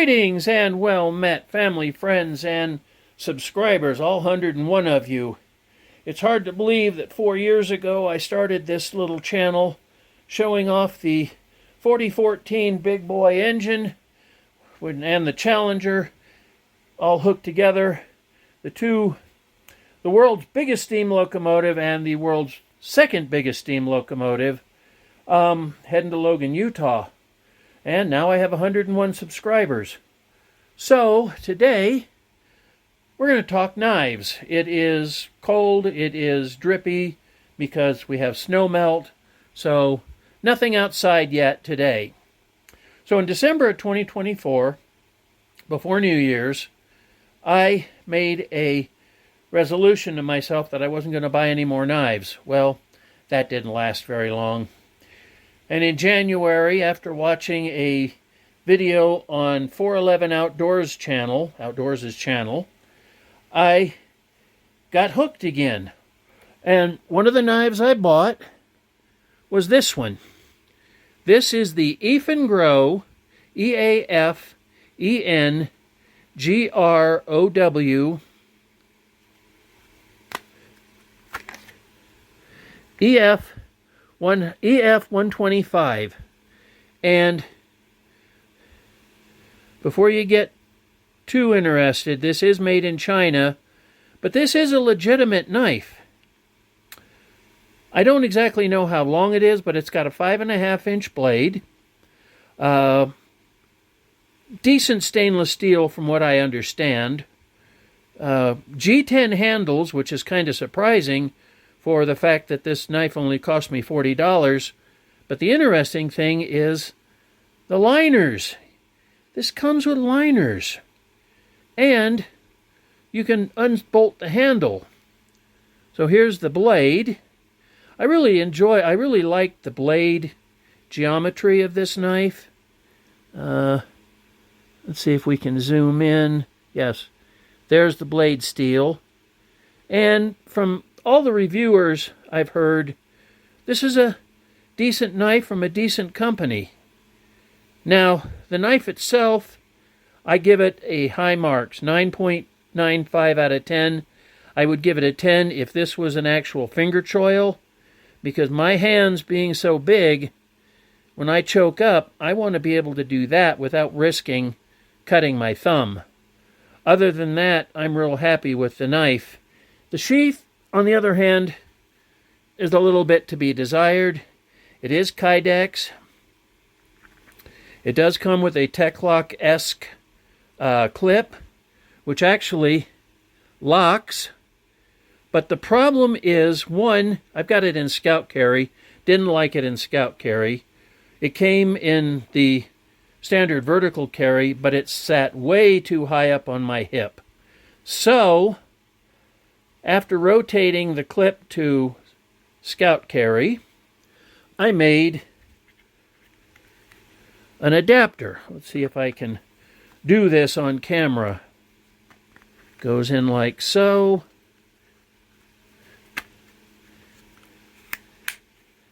Greetings and well met, family, friends, and subscribers, all 101 of you. It's hard to believe that 4 years ago I started this little channel showing off the 4014 big boy engine and the Challenger all hooked together. The world's biggest steam locomotive and the world's second biggest steam locomotive, heading to Logan, Utah. And now I have 101 subscribers. So, today, we're going to talk knives. It is cold, it is drippy, because we have snow melt, so nothing outside yet today. So in December of 2024, before New Year's, I made a resolution to myself that I wasn't going to buy any more knives. Well, that didn't last very long. And in January, after watching a video on 411 Outdoors' channel, I got hooked again. And one of the knives I bought was this one. This is the Eafengrow, E-A-F-E-N-G-R-O-W, EF-125. And before you get too interested, this is made in China, but this is a legitimate knife. I don't exactly know how long it is, but it's got a 5.5-inch blade. Decent stainless steel from what I understand. G10 handles, which is kind of surprising for the fact that this knife only cost me $40. But the interesting thing is the liners. This comes with liners. And you can unbolt the handle. So here's the blade. I really like the blade geometry of this knife. Let's see if we can zoom in. Yes, there's the blade steel. And from all the reviewers I've heard, this is a decent knife from a decent company. Now, the knife itself, I give it a high marks, 9.95 out of 10. I would give it a 10 if this was an actual finger choil, because my hands being so big, when I choke up, I want to be able to do that without risking cutting my thumb. Other than that, I'm real happy with the knife. The sheath, on the other hand, is a little bit to be desired. It is Kydex. It does come with a Techlock-esque clip, which actually locks. But the problem is, one, I've got it in Scout Carry. Didn't like it in Scout Carry. It came in the standard vertical carry, but it sat way too high up on my hip. So, after rotating the clip to Scout Carry, I made an adapter. Let's see if I can do this on camera. Goes in like so.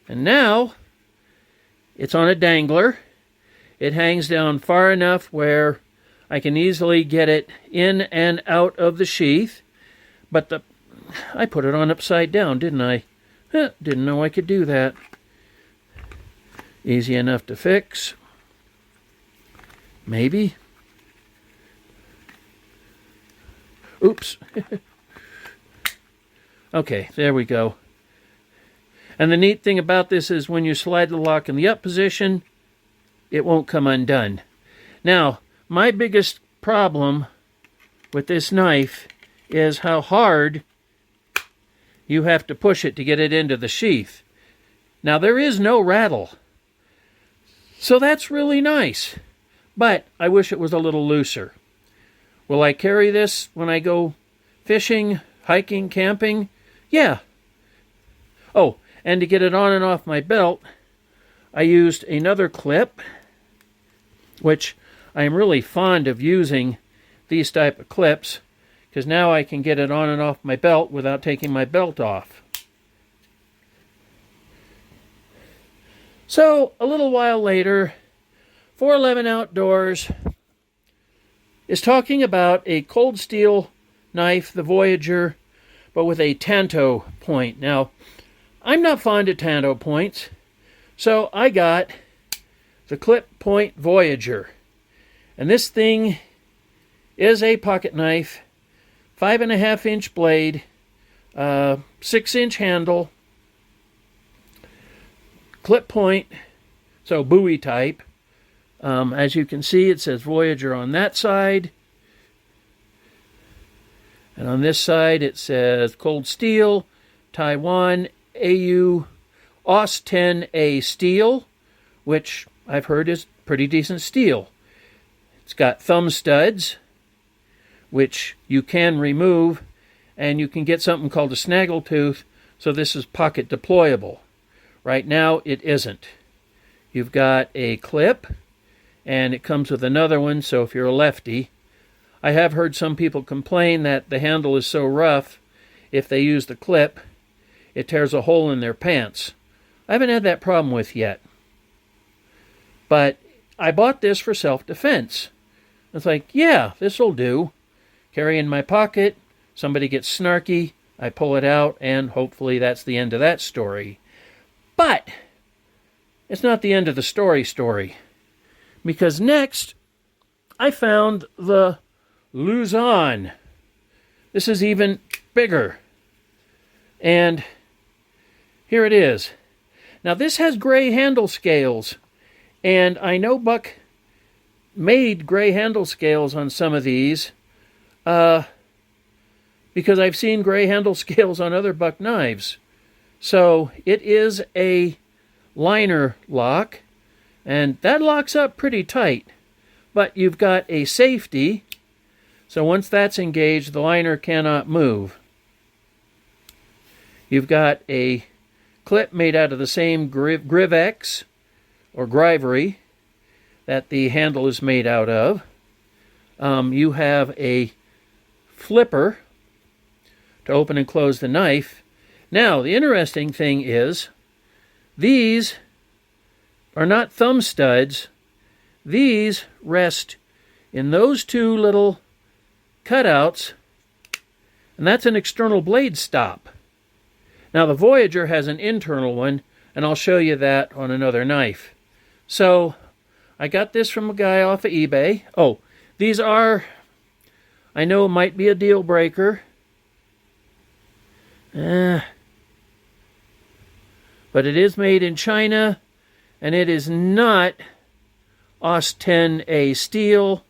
And now, it's on a dangler. It hangs down far enough where I can easily get it in and out of the sheath. But I put it on upside down, didn't I? Didn't know I could do that. Easy enough to fix. Maybe. Oops. Okay, there we go. And the neat thing about this is when you slide the lock in the up position, it won't come undone. Now, my biggest problem with this knife is how hard you have to push it to get it into the sheath. Now, there is no rattle, so that's really nice, but I wish it was a little looser. Will I carry this when I go fishing, hiking, camping? Yeah. Oh, and to get it on and off my belt, I used another clip, which I am really fond of using these type of clips, because now I can get it on and off my belt without taking my belt off. So, a little while later, 411 Outdoors is talking about a cold steel knife, the Voyager, but with a Tanto point. Now, I'm not fond of Tanto points, so I got the clip point Voyager. And this thing is a pocket knife, 5.5-inch blade, 6-inch handle, clip point, so Bowie type. As you can see, it says Voyager on that side. And on this side, it says Cold Steel, Taiwan, AU, AUS 10A steel, which I've heard is pretty decent steel. It's got thumb studs, which you can remove, and you can get something called a snaggletooth, so this is pocket deployable. Right now, it isn't. You've got a clip, and it comes with another one, so if you're a lefty. I have heard some people complain that the handle is so rough, if they use the clip, it tears a hole in their pants. I haven't had that problem with yet. But I bought this for self-defense. It's like, yeah, this'll do. Carry in my pocket, somebody gets snarky, I pull it out, and hopefully that's the end of that story. But it's not the end of the story. Because next, I found the Luzon. This is even bigger. And here it is. Now this has gray handle scales. And I know Buck made gray handle scales on some of these. Because I've seen gray handle scales on other Buck knives. So it is a liner lock. And that locks up pretty tight. But you've got a safety. So once that's engaged, the liner cannot move. You've got a clip made out of the same Grivex or Grivery that the handle is made out of. You have a flipper to open and close the knife. Now, the interesting thing is, these are not thumb studs. These rest in those two little cutouts, and that's an external blade stop. Now, the Voyager has an internal one, and I'll show you that on another knife. So, I got this from a guy off of eBay. Oh, these are, I know, might be a deal breaker. But it is made in China, and it is not AUS 10A steel.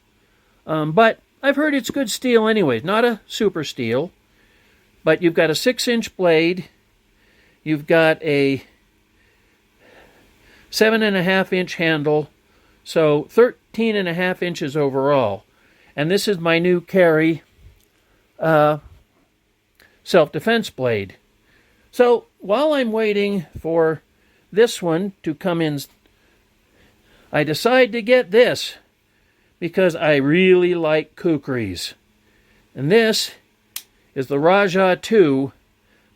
But I've heard it's good steel anyway, not a super steel. But you've got a 6-inch blade. You've got a 7.5-inch handle, so 13.5 inches overall. And this is my new carry self-defense blade. So while I'm waiting for this one to come in, I decide to get this because I really like kukris. And this is the Raja 2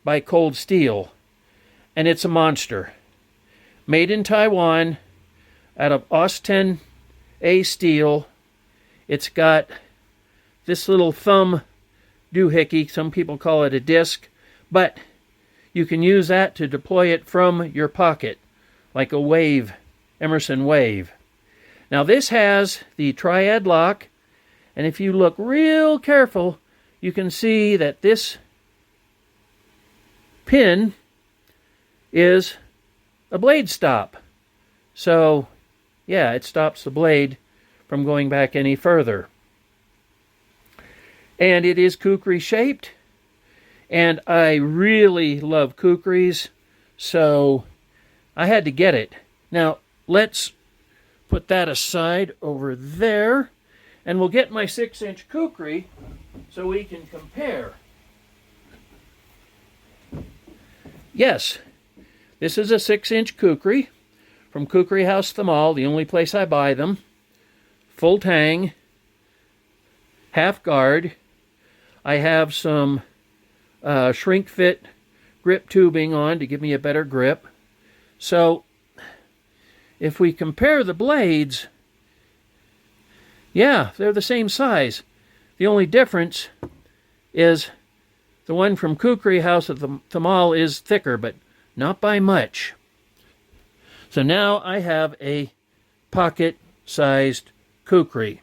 by Cold Steel. And it's a monster. Made in Taiwan out of AUS 10A steel. It's got this little thumb doohickey. Some people call it a disc. But you can use that to deploy it from your pocket, like a wave, Emerson wave. Now this has the triad lock, and if you look real careful, you can see that this pin is a blade stop. So, yeah, it stops the blade from going back any further. And it is kukri shaped. And I really love kukris, so I had to get it. Now, let's put that aside over there, and we'll get my 6-inch kukri so we can compare. Yes, this is a 6-inch kukri from Kukri House the Mall, the only place I buy them. Full tang, half guard. I have some shrink fit grip tubing on to give me a better grip. So if we compare the blades, Yeah, they're the same size. The only difference is the one from Kukri House at the mall is thicker, but not by much. So now I have a pocket-sized Kukri.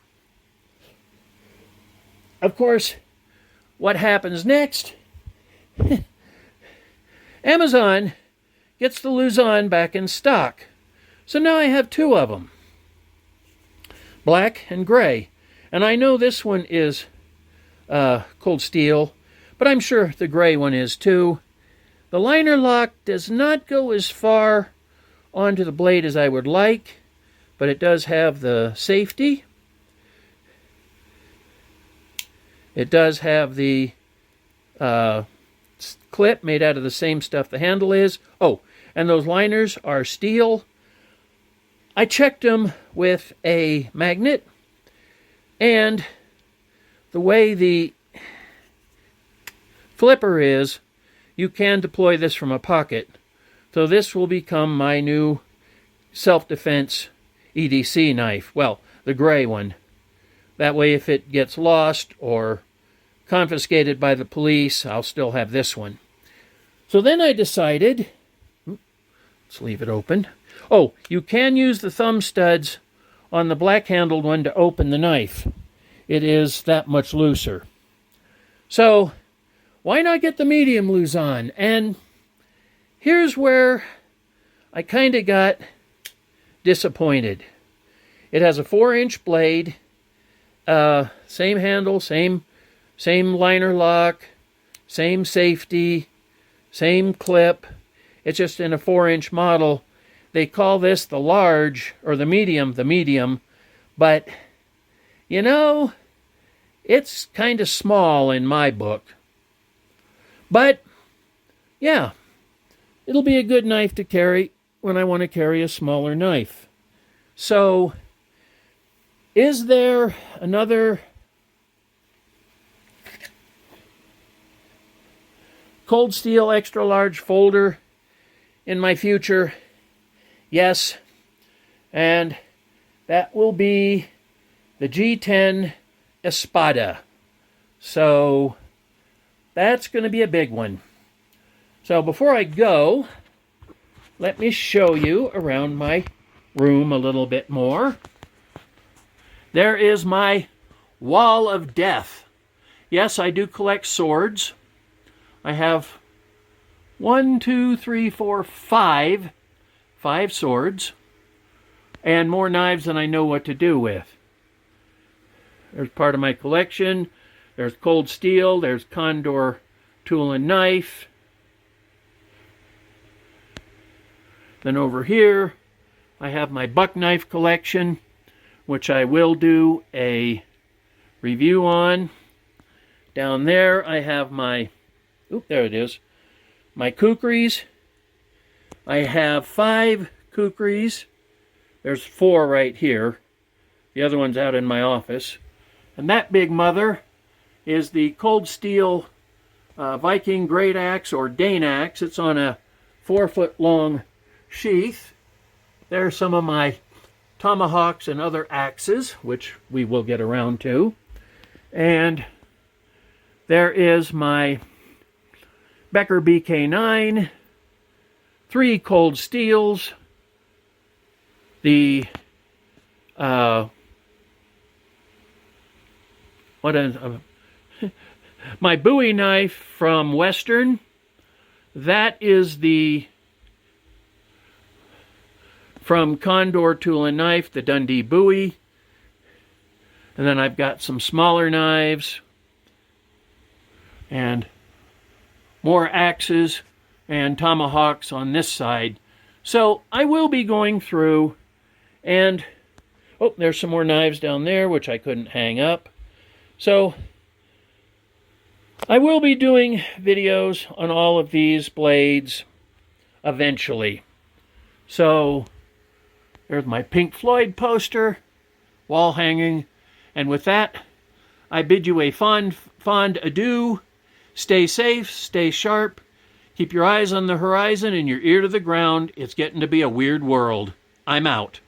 Of course, what happens next? Amazon gets the Luzon back in stock. So now I have two of them. Black and gray. And I know this one is Cold Steel, but I'm sure the gray one is too. The liner lock does not go as far onto the blade as I would like, but it does have the safety. It does have the clip made out of the same stuff the handle is. Oh, and those liners are steel. I checked them with a magnet, and the way the flipper is, you can deploy this from a pocket. So this will become my new self-defense EDC knife. Well, the gray one. That way if it gets lost or confiscated by the police, I'll still have this one. So then I decided, let's leave it open. Oh, you can use the thumb studs on the black-handled one to open the knife. It is that much looser. So, why not get the medium Luzon? And here's where I kind of got disappointed. It has a 4-inch blade, same handle, same liner lock, same safety, same clip. It's just in a 4-inch model. They call this the large, or the medium, but, you know, it's kind of small in my book. But, yeah, it'll be a good knife to carry when I want to carry a smaller knife. So, is there another Cold Steel extra large folder in my future? Yes, and that will be the G10 Espada. So that's going to be a big one. So before I go, let me show you around my room a little bit more. There is my wall of death. Yes, I do collect swords. I have 5 swords, and more knives than I know what to do with. There's part of my collection. There's Cold Steel. There's Condor tool and knife. Then over here, I have my buck knife collection, which I will do a review on. Down there, I have my, there it is, my kukris. I have 5 kukris. There's 4 right here. The other one's out in my office. And that big mother is the Cold Steel Viking Great Axe or Dane Axe. It's on a 4-foot long sheath. There's some of my tomahawks and other axes, which we will get around to. And there is my Becker BK9. 3 Cold Steels, the my Bowie knife from Western. That is the from Condor Tool and Knife, the Dundee Bowie. And then I've got some smaller knives and more axes and tomahawks on this side. So I will be going through and, oh, there's some more knives down there which I couldn't hang up. So I will be doing videos on all of these blades eventually. So there's my Pink Floyd poster, wall hanging. And with that, I bid you a fond adieu. Stay safe, stay sharp. Keep your eyes on the horizon and your ear to the ground. It's getting to be a weird world. I'm out.